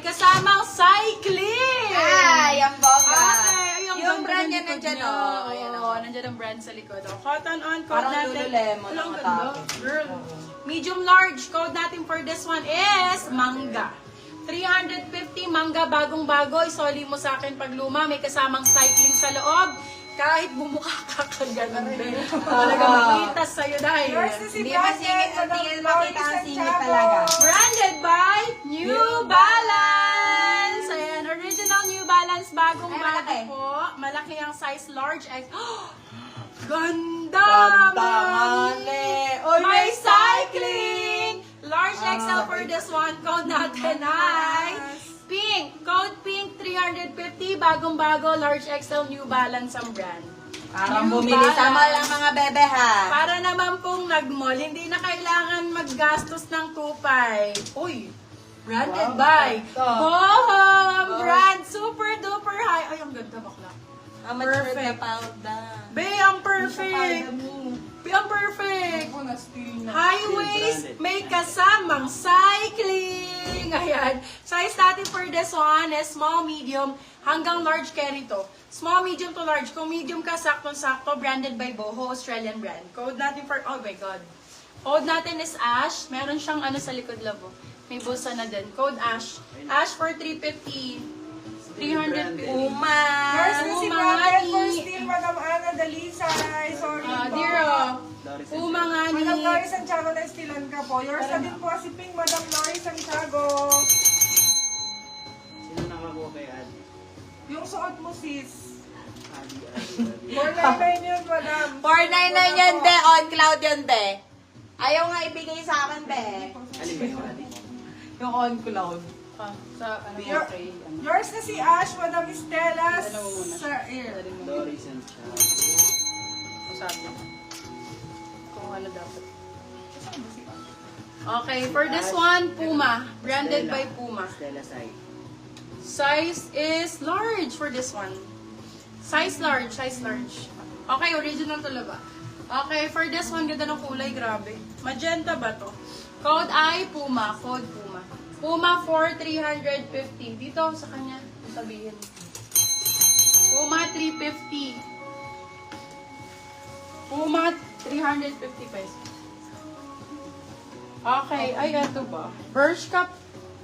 may kasamang cycling! Ay, ang bongga. Okay, Yung brand niya nandyan, oh. Ayan, Oo, nandiyan ang brand sa likod. Oh. Cotton on, code Parang natin. Lululemon ang Ang ganda. atake. Girl. Medium large, code natin for this one is mangga. 350 mangga, bagong-bago. Isoli mo sa akin pag luma. May kasamang cycling sa loob. Kahit bumukha ka kaganon din. Talaga makita sa'yo dahil. Hindi masingit, hindi makita ang singit talaga. Branded by New Balance! Ayan, original New Balance, bagong Ay, bago malaki. po. Malaki ang size large. Ganda! Ganda nga, Mami! Oy, May cycling! Large XL for this one. Code natin ay pink. Code pink 350. Bagong-bago. Large XL New Balance ang brand. Parang New bumili sa Balance. mall ang mga bebe, ha? Para naman pong nag-mall, hindi na kailangan maggastos ng 2.5. Uy! Branded Wow, by ito. Boho! Ang brand, super duper high. Ay, ang ganda bakla. Ang mature na Perfect. powder. Be, ang perfect. Be, ang perfect. High waist, may kasamang cycling. Ayan. Size natin for this one is small, medium, hanggang large carry to. Small, medium to large. Kung medium ka, saktong-sakto. Branded by Boho, Australian brand. Code natin for, oh my God. Code natin is Ash. Meron siyang ano sa likod labo. May bulsa na din. Code Ash. Ash for 350. 350. Uma! Yours na si Uma Brandon ni- for still, Madam Ana Dalisay. Sorry po. Dear, Uma nga ni... Madam Lori Santiago na stilan ka po. Yours na din po si Pink, Madam Lori Santiago. Sino nakakuha kay Adi? Yung suot mo, sis. Adi. 499 yun, Madam. 499 yan, be. On cloud yun, be. Ayaw nga ibigay sa akin, be. Alin ba yung Adi? Yung on cloud. Sa ano Your- okay. Yours na si Ash, Madam Estela. Sa ear. Doris and Chad. Sabi. Kung ano dapat. Okay, for this one, Puma. Branded by Puma. Stella Sai. Size is large for this one. Size large, size large. Okay, original talaga. Okay, for this one, ganda ng kulay, grabe. Magenta ba to? Code I, Puma. Code Puma. Puma for 350. Dito sa kanya, sabihin. Puma 350. Puma 350 pesos. Okay, ay ito ba? Bershka.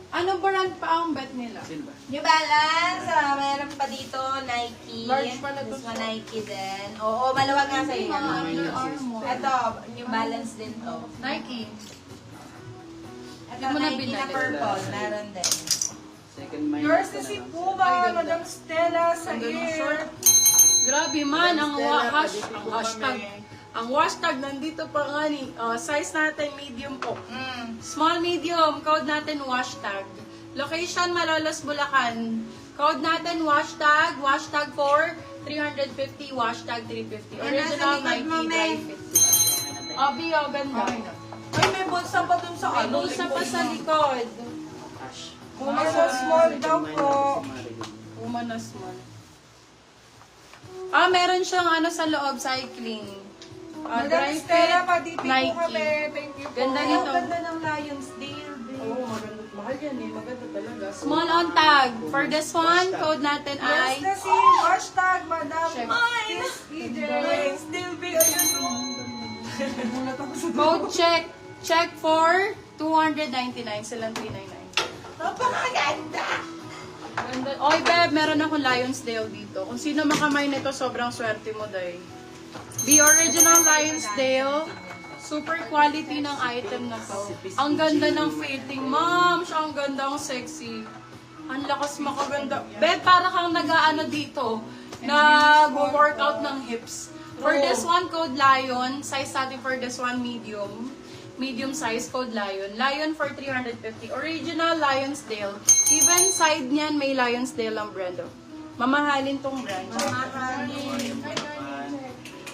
Ano brand pa ang bet nila? Sino ba? New Balance, meron pa dito, Nike. Large pa na to. This one, Nike din. Oo, maluwag nga sa'yo. Under Armour. Ito, New Balance din to. Nike. Ito, Hindi mo na Nike na binalik. purple, meron din. Second mind. Yours na si Puma, Madam Stella sa Ang ganda ng ear. short. Grabe man, ang hashtag nandito pa nga ni. Size natin medium po. Small medium, code natin hashtag. Location Malolos, Bulacan. Code natin hashtag 4 350, hashtag 350. Original nasa likod mo, Nike May. dry fit. Obi, ganda. Ay, may bulsa pa dun sa May bulsa pa sa likod. Ash. Puma so small daw po. Puma na small. Meron siyang ano sa loob, cycling. Madam Dry Stella, fit, pa-DP po Nike. kami. Thank you po. Ganda nito. Ganda ng Lionsdale. Oo, maganda. Mahal yan eh. Maganda talaga. Small on tag. For this one, code natin Yours ay... na si hashtag, Madam Check. EJ. Still big. Ayun, no? Code check. Check for 299. Silang 399. Napakaganda! Ganda. Oy, Beb, meron akong Lionsdale dito. Kung sino makamay nito, sobrang swerte mo, day. The original Lionsdale. Super quality ng item na to. Ang ganda ng fitting. Ma'am, siya ang ganda, ang sexy. Ang lakas makaganda. Beb, para kang nag-ano dito. Nag-workout ng hips. For this one, code Lion. Size natin for this one, medium. Medium size, code Lion. Lion for 350. Original Lionsdale. Even side niyan, may Lionsdale ang brand. Oh. Mamahalin tong brand. Mamahalin.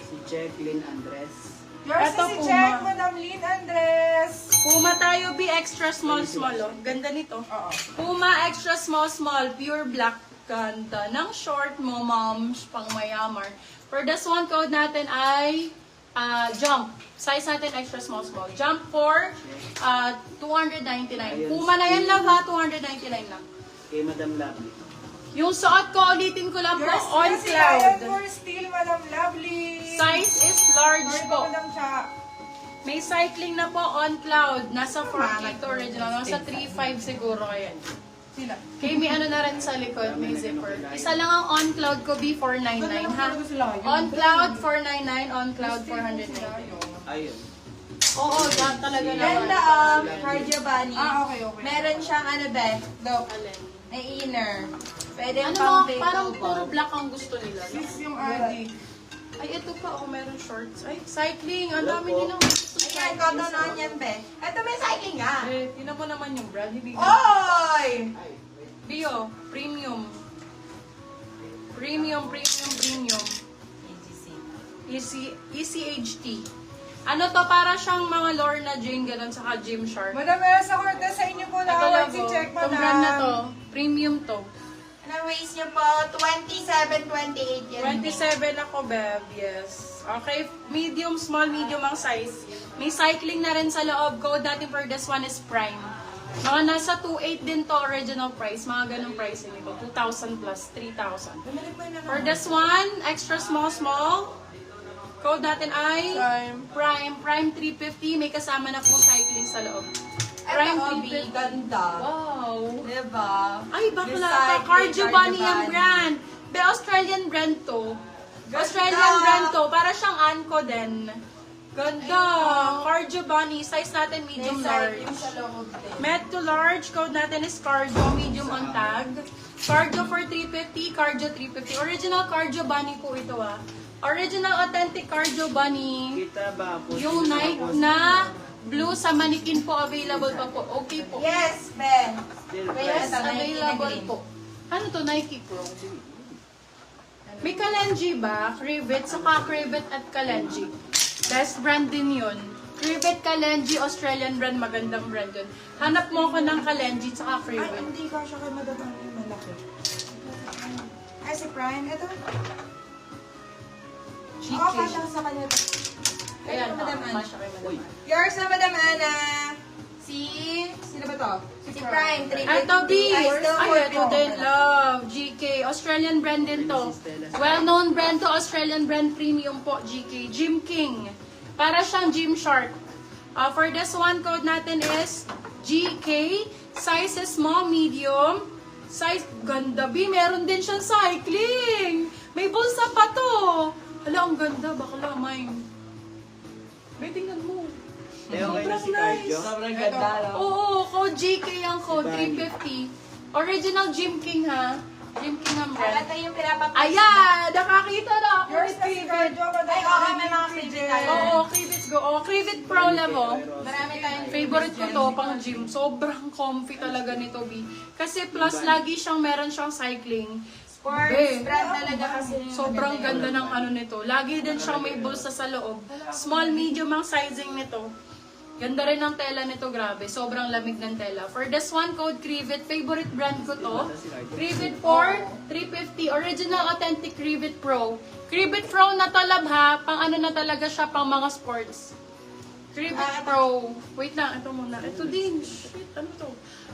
Si Jacqueline Andres. Yours Eto, na si Puma. Jack, Madam Lynn Andres. Puma tayo, be extra small, small. Oh. Ganda nito. Puma extra small, small. Pure black. Ganda ng short mo, moms. Pang mayamar. For this one, code natin ay Jump. Size natin extra small, small. Jump for 299. Puma na yan, love ha. 299 lang. Kay Madam Lovely. Yung suot ko, ulitin ko lang po, Yours on kasi cloud. Lion for Steel, Madam Lovely. Size is large Or po. Madam Cha. May cycling na po on cloud. Nasa 4 to original. Nasa 3.5 siguro yan. Sila. Okay, may ano na rin sa likod, may zipper. Isa lang ang on cloud ko, B499 ha. On cloud 499, on cloud 499. Ayun. Oo, yan talaga Ganda naman. Cardio Bunny. Ah, okay, okay. Meron siyang ano be? Dok. Alin? May inner. Pwede Ano pang mga, parang table puro ball. black ang gusto nila. no? This yung adik. Ay, ito pa, oh, meron shorts. Ay, cycling. Ang dami din ang gusto sa Ayan, cotton on yan be. Ito may cycling nga. Eh, tinan mo naman yung brand. Hindi Oy! Bio, premium. Premium. ECHT. Ano to, para siyang mga Lorna Jane, ganun, saka Gymshark. Madam, sa Cortez sa inyo po na Ito lang si po. check, Itong Madam. brand na to, premium to. Anong waist niyo po? 27, 28 yan. 27 ako, Beb. Yes. Okay, medium, small, medium ang size. May cycling na rin sa loob. Code natin for this one is Prime. Mga nasa 2.8 din to original price. Mga ganong pricing ito. 2,000 plus 3,000. For this one, extra small. Code natin ay Prime 350. May kasama na po cycling sa loob. Prime Ito, Obi, 350. ganda. Wow. Diba? Ay, bakla ka. Recycling, Cardio Bunny Cardio ang Bunny. brand. Be, Australian brand to. Ganda. Australian brand to. Para siyang Anko din. Ganda. Cardio Bunny. Size natin medium large. Sa loob din. Med to large. Code natin is Cardio. Medium on tag. Cardio for 350. Cardio 350. Original Cardio Bunny po ito ah. Original authentic Cardio Bunny. Kita ba po? Yung Nike na blue sa manikin po available pa po. Okay po. Yes, be. Still Yes, price. Ito, Nike na available green. po. Ano to? Nike Pro. May Kalenji ba? Krivet, saka Krivet at Kalenji. Best brand din yun. Krivet, Kalenji, Australian brand, magandang brand yun. Hanap mo ko ng Kalenji, saka Ay, Krivet. hindi ka siya kay Madam ang malaki. Ay, si Prime. Ito. Oo, kasha sa kanya. Ayan, Madam Ana. masya kay Madam Uy. Ana. Yours na, Madam Ana. Sino ba to? Si Prime, 350. Ito, B. Ay, still Ay, ito din. Love. GK. Australian brand din to. Well-known brand to. Australian brand premium po. GK. Gym King. Para siyang Gymshark. For this one, code natin is GK. Size is small, medium. Size, ganda. B, meron din siyang cycling. May bulsa pa to. Hala, ang ganda. Bakla, mine. May tingnan mo. Eh, okay na si Cardio. Sobrang ganda. Oo, code GK ang code, 350. Original Gym King ha. Gym King ang brand. Ito yung pinapapost. Ayan! Nakakita na ako. Yours na si Cardio, Madam. Ay, oo, may mga favorite tayo. Oo, Krivit go. Oo, Krivit Pro na mo. Marami tayong Favorite ko to, pang gym. Sobrang comfy talaga nito, B. Kasi plus, lagi meron siyang cycling. sports Be. brand talaga kasi. Sobrang ganda ng ano nito. Lagi din siyang may bulsa sa loob. Small, medium ang sizing nito. Ganda rin ang tela nito, grabe. Sobrang lamig ng tela. For this one, code Krivit. Favorite brand ko to. Krivit 4, 350. Original authentic Krivit Pro. Krivit Pro na talab ha. Pang ano na talaga siya, pang mga sports. Krivit Pro. Wait lang, ito muna. Ito din. Shit, ano to?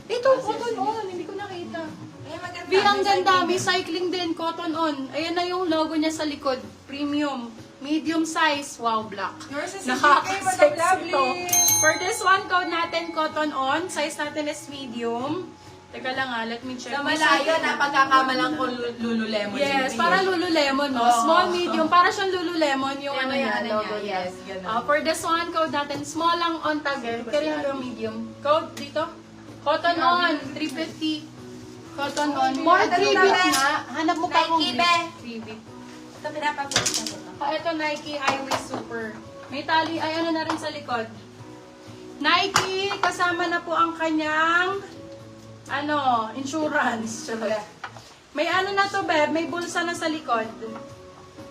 Ito, cotton on. Hindi ko nakita. Ay, maganda. B, ang ganda. May cycling din. Cotton on. Ayan na yung logo niya sa likod. Premium. Medium size. Wow, black. Yours is si GK, Madam Nakaka-sexy Lovely. to. For this one, code natin cotton on. Size natin is medium. Teka lang let me check. Sa malayo na pagkakamalang ko Lululemon. Yes, para Lululemon, no? Oo. Small, medium. Para siyang Lululemon yung ano Yan, niya, ano logo niya. niya. Yes, ganun. For this one, code natin, small lang on tag eh. Kaya yung medium. Code dito. Cotton on, 350. Cotton on. More Ito 3 naman. bit na. Hanap mo pa akong Nike, be. 3 bit. Ito pinapapost na ko. Ito Nike Highway Super. May tali, ay ano na rin sa likod. Nike, kasama na po ang kanyang insurance. May ano na to, Beb, may bulsa na sa likod.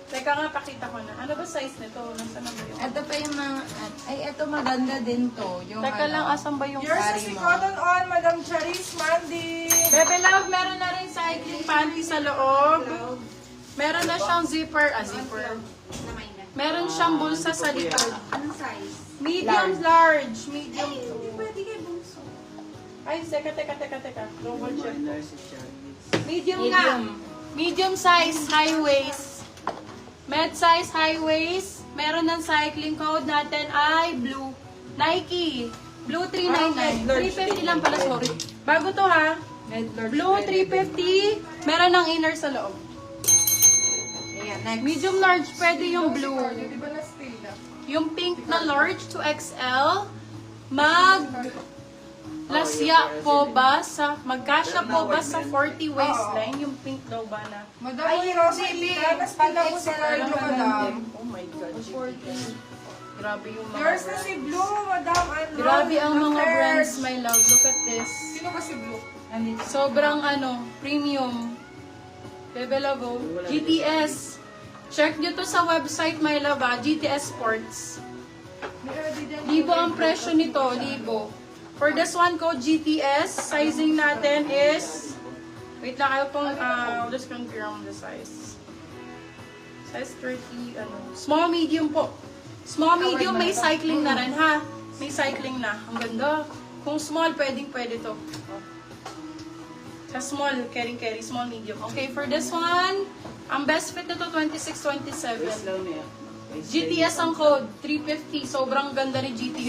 Teka nga, pakita ko na. Ano ba size nito? Nasaan na ba yung... Ito pa yung mga, ay, ito maganda din to. Yung Teka lang, asan ba yung Yours sari is si mo? Cotton On, Madam Charis Mandy. Bebe Love, meron na rin cycling panty sa loob. Meron na siyang zipper. Zipper. Meron siyang bulsa sa likod. Anong size? Medium large. Medium to. Pwede kayo bunso. Ay, teka. Double check. Minor si Charlie. Medium nga. Medium size, high waist. Med size, high waist. Meron ng cycling code natin ay blue. Nike. Blue 399. 350 lang pala, sorry. Bago to ha. Blue 350. Meron ng inner sa loob. Ayan, next. Medium large, pwede yung blue. Di ba na-stay na? Yung pink na large to XL. Lasya po ba sa, magkasya po ba sa 40 waistline? Yung pink daw ba na? Madam, Ay, yung Rosie, Rosalita, na-stay na po sa cardio, madam. Oh my God, 40. Grabe yung mga Yours na brands. si Blue, madam. Grabe ang mga First. brands, my love. Look at this. Sino ba si Blue? Sobrang premium. Bebe Lavo. GTS. Check nyo to sa website, my love, GTS Sports. May Eddie din. Libo ang presyo nito, libo. For this one code GTS, sizing natin is, wait lang, I'll just confirm the size. Size 30, small medium po. Small medium, may cycling na rin, ha? May cycling na. Ang ganda. Kung small, pwede to. Sa small, carry, small medium. Okay, for this one, ang best fit nito, 26, 27. Waist lang niya. GTS ang code, 350. Sobrang ganda ni GTS.